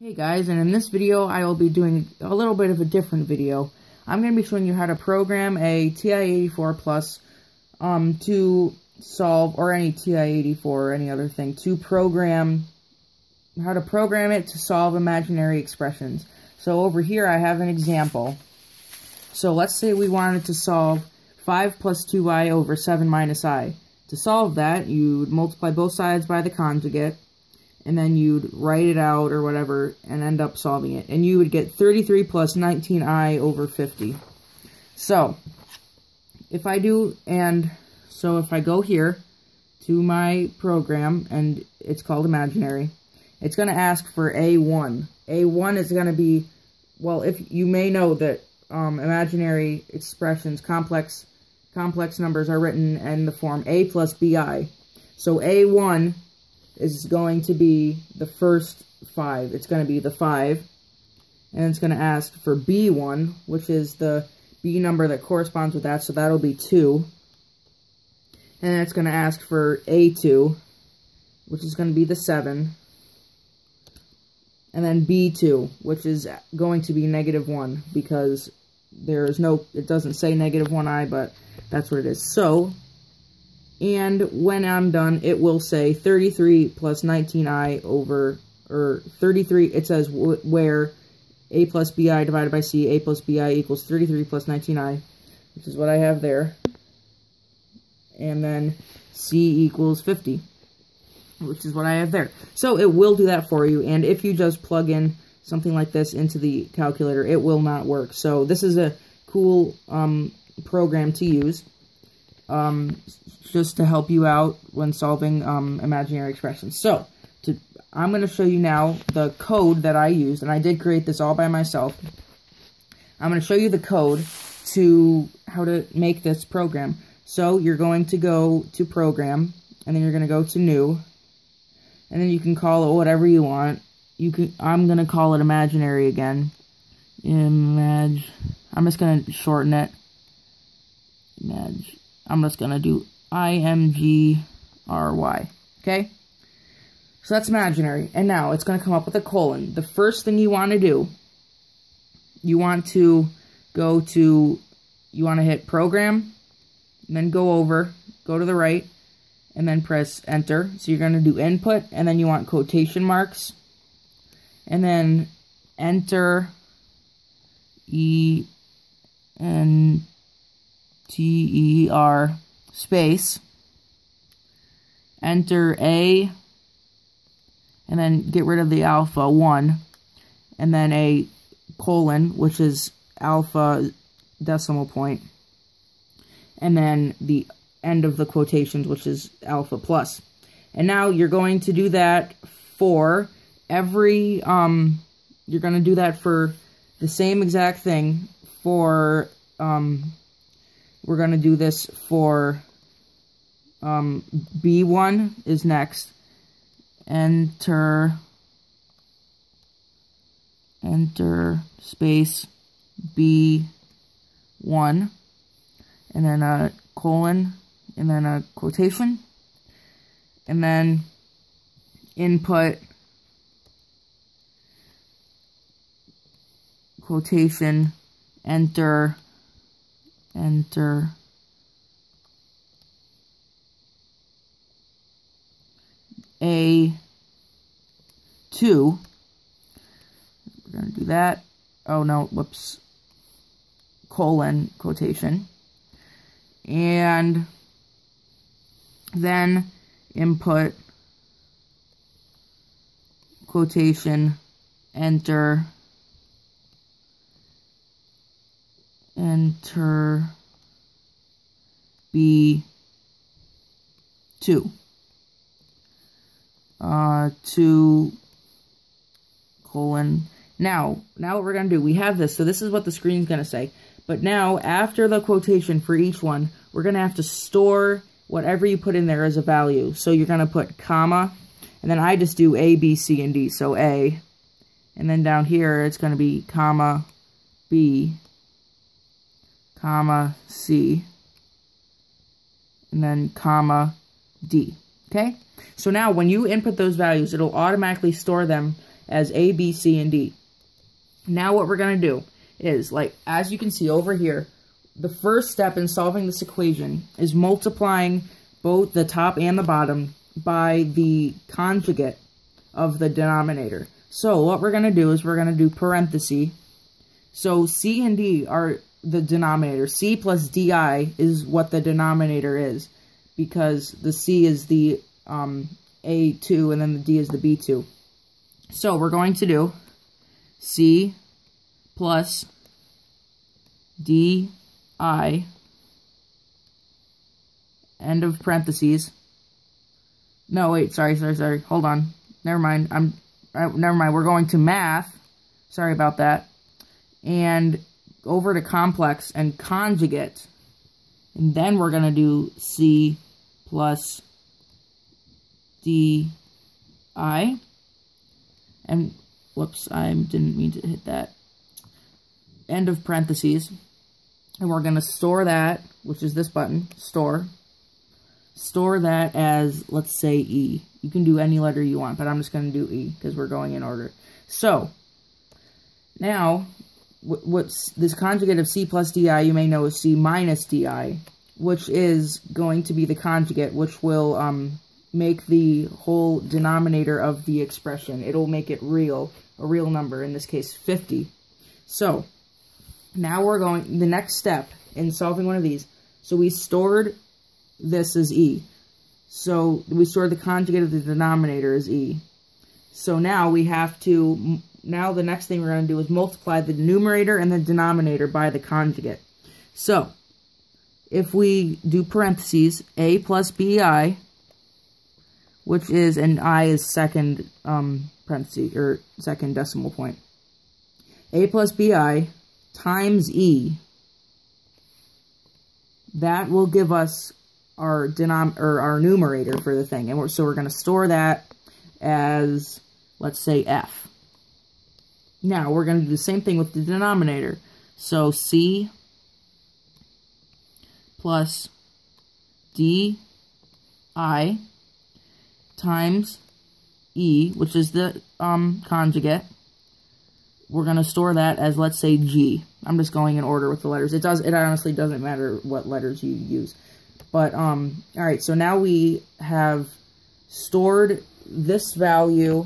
Hey guys, and in this video I will be doing a little bit of a different video. I'm going to be showing you how to program a TI-84 Plus to solve, or any TI-84 or any other thing, how to program it to solve imaginary expressions. So over here I have an example. So let's say we wanted to solve 5 plus 2i over 7 minus i. To solve that, you'd multiply both sides by the conjugate, and then you'd write it out or whatever and end up solving it. And you would get 33 plus 19i over 50. So, if I go here to my program, and it's called imaginary, it's going to ask for A1. A1 is going to be, well, if you may know that imaginary expressions, complex numbers are written in the form a plus bi. So A1 is going to be the first 5. It's going to be the 5. And it's going to ask for B1, which is the B number that corresponds with that, so that'll be 2. And then it's going to ask for A2, which is going to be the 7. And then B2, which is going to be -1, because it doesn't say -1i, but that's what it is. So, and when I'm done, it will say 33 plus 19i over, or 33, it says where a plus bi divided by c, a plus bi equals 33 plus 19i, which is what I have there. And then c equals 50, which is what I have there. So it will do that for you, and if you just plug in something like this into the calculator, it will not work. So this is a cool program to use. Just to help you out when solving imaginary expressions. So, I'm going to show you now the code that I used, and I did create this all by myself. I'm going to show you the code to how to make this program. So, you're going to go to Program, and then you're going to go to New, and then you can call it whatever you want. I'm going to call it Imaginary again. I'm just going to shorten it. I'm just going to do IMGRY, okay? So that's imaginary. And now it's going to come up with a colon. The first thing you want to do, you want to hit Program, and then go to the right, and then press Enter. So you're going to do Input, and then you want quotation marks, and then Enter ENTER space, enter A, and then get rid of the alpha 1, and then a colon, which is alpha decimal point, and then the end of the quotations, which is alpha plus. And now you're going to do that for every, you're going to do that for the same exact thing for, we're going to do this for B1 is next. Enter space B1, and then a colon, and then a quotation, and then input, quotation, enter A2. We're going to do that. Oh no, whoops. Colon, quotation. And then input, quotation, enter B2. 2 colon. Now what we're going to do, we have this, so this is what the screen's going to say. But now, after the quotation for each one, we're going to have to store whatever you put in there as a value. So you're going to put comma, and then I just do A, B, C, and D. So A, and then down here it's going to be comma, B, comma, C, and then comma, D. Okay? So now when you input those values, it'll automatically store them as A, B, C, and D. Now what we're going to do is, like, as you can see over here, the first step in solving this equation is multiplying both the top and the bottom by the conjugate of the denominator. So what we're going to do is we're going to do parentheses. So C and D are the denominator. C plus DI is what the denominator is, because the C is the A2 and then the D is the B2. So we're going to do C plus DI, end of parentheses. No, wait, sorry. Hold on. Never mind. Never mind. We're going to math. Sorry about that. And over to complex and conjugate. And then we're going to do C plus DI. And, whoops, I didn't mean to hit that. End of parentheses. And we're going to store that, which is this button, store. Store that as, let's say, E. You can do any letter you want, but I'm just going to do E because we're going in order. So, now, what's this conjugate of C plus DI, you may know, is C minus DI, which is going to be the conjugate, which will make the whole denominator of the expression. It'll make it real, a real number, in this case 50. So, now we're going, the next step in solving one of these, so we stored this as E. So, we stored the conjugate of the denominator as E. So now we have to, now the next thing we're going to do is multiply the numerator and the denominator by the conjugate. So, if we do parentheses, A plus BI, which is, and I is second parenthesis, or second decimal point. A plus BI times E, that will give us our numerator for the thing. And so we're going to store that as, let's say, F. Now, we're going to do the same thing with the denominator. So, C plus DI times E, which is the conjugate. We're going to store that as, let's say, G. I'm just going in order with the letters. It honestly doesn't matter what letters you use. But, alright, so now we have stored this value,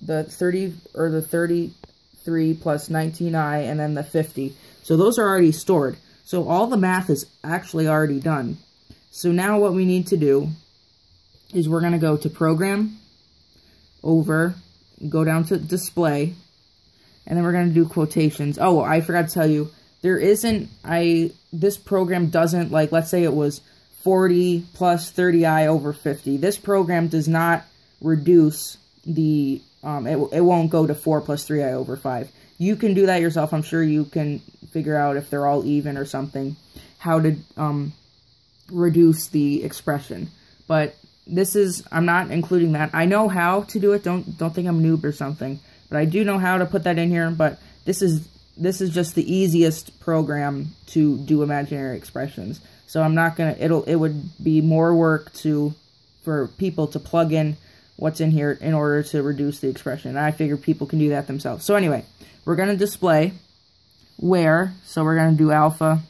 the 33 plus 19i, and then the 50. So those are already stored. So all the math is actually already done. So now what we need to do is we're going to go to Program, Over, go down to Display, and then we're going to do quotations. Oh, I forgot to tell you, this program doesn't, like, let's say it was 40 plus 30i over 50. This program does not reduce the, it won't go to 4 plus 3i over 5. You can do that yourself. I'm sure you can figure out if they're all even or something, how to reduce the expression. But this is, I'm not including that. I know how to do it. Don't think I'm a noob or something. But I do know how to put that in here. But this is just the easiest program to do imaginary expressions. So I'm not gonna. It would be more work for people to plug in what's in here in order to reduce the expression. And I figure people can do that themselves. So anyway, we're gonna display where. So we're gonna do alpha,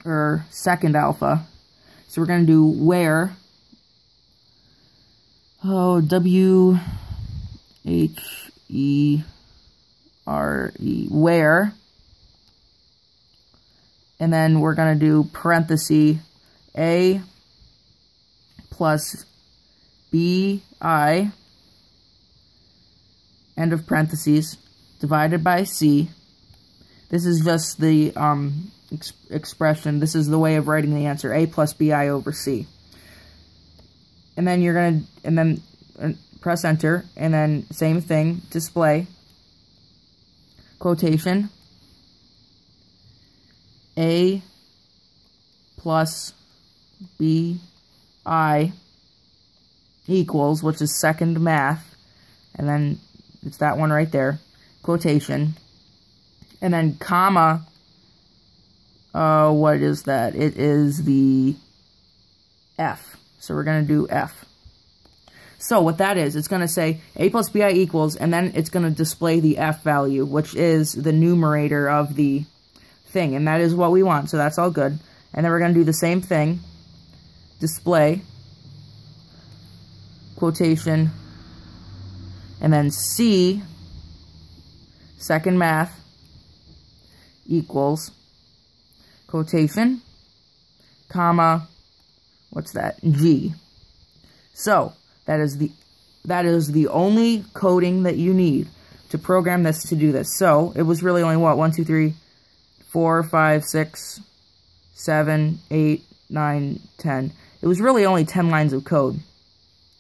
or second alpha. So we're gonna do where. Oh, W-H-E-R-E, where, and then we're going to do parenthesis, A plus BI, end of parentheses, divided by C. This is just the expression, this is the way of writing the answer, A plus BI over C. And then you're going to, and then press enter, and then same thing, display, quotation, A plus BI equals, which is second math, and then it's that one right there, quotation, and then comma, what is that? It is the F. So we're going to do F. So what that is, it's going to say a plus bi equals, and then it's going to display the f value, which is the numerator of the thing, and that is what we want, so that's all good. And then we're going to do the same thing, display, quotation, and then C, second math, equals, quotation, comma, what's that, G. So, that is the only coding that you need to program this to do this. So, it was really only, what, 1, 2, 3, 4, 5, 6, 7, 8, 9, 10. It was really only 10 lines of code.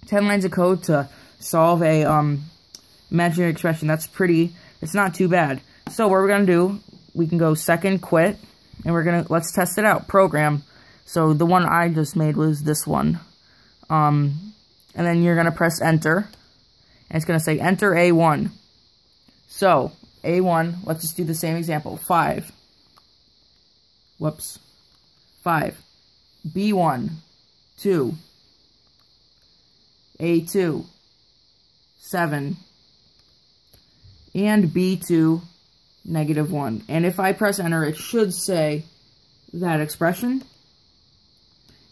10 lines of code to solve a imaginary expression. It's not too bad. So, what we're going to do, we can go second quit, and let's test it out. Program. So, the one I just made was this one. And then you're going to press enter, and it's going to say enter A1. So, A1, let's just do the same example. 5. Whoops. 5. B1. 2. A2. 7. And B2, -1. And if I press enter, it should say that expression.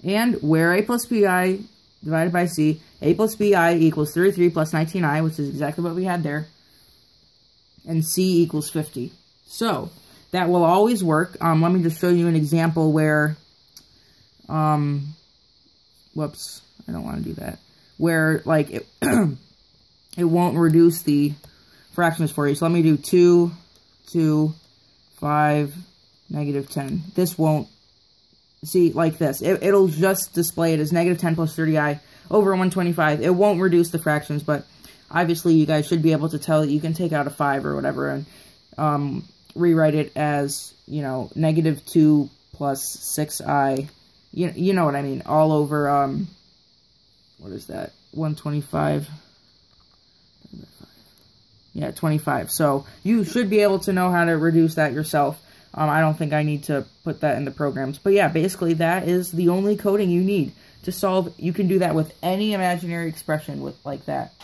And where a plus bi divided by c, a plus bi equals 33 plus 19i, which is exactly what we had there, and c equals 50. So, that will always work. Let me just show you an example where, whoops, I don't want to do that, where, like, it won't reduce the fractions for you. So let me do 2, 2, 5, -10. This won't, see, like this. It'll just display it as -10 plus 30i over 125. It won't reduce the fractions, but obviously you guys should be able to tell that you can take out a 5 or whatever and rewrite it as, you know, -2 plus 6i. You know what I mean. All over, what is that? 125. Yeah, 25. So you should be able to know how to reduce that yourself. I don't think I need to put that in the programs. But yeah, basically that is the only coding you need to solve. You can do that with any imaginary expression like that.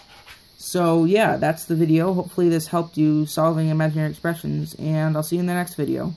So yeah, that's the video. Hopefully this helped you solving imaginary expressions, and I'll see you in the next video.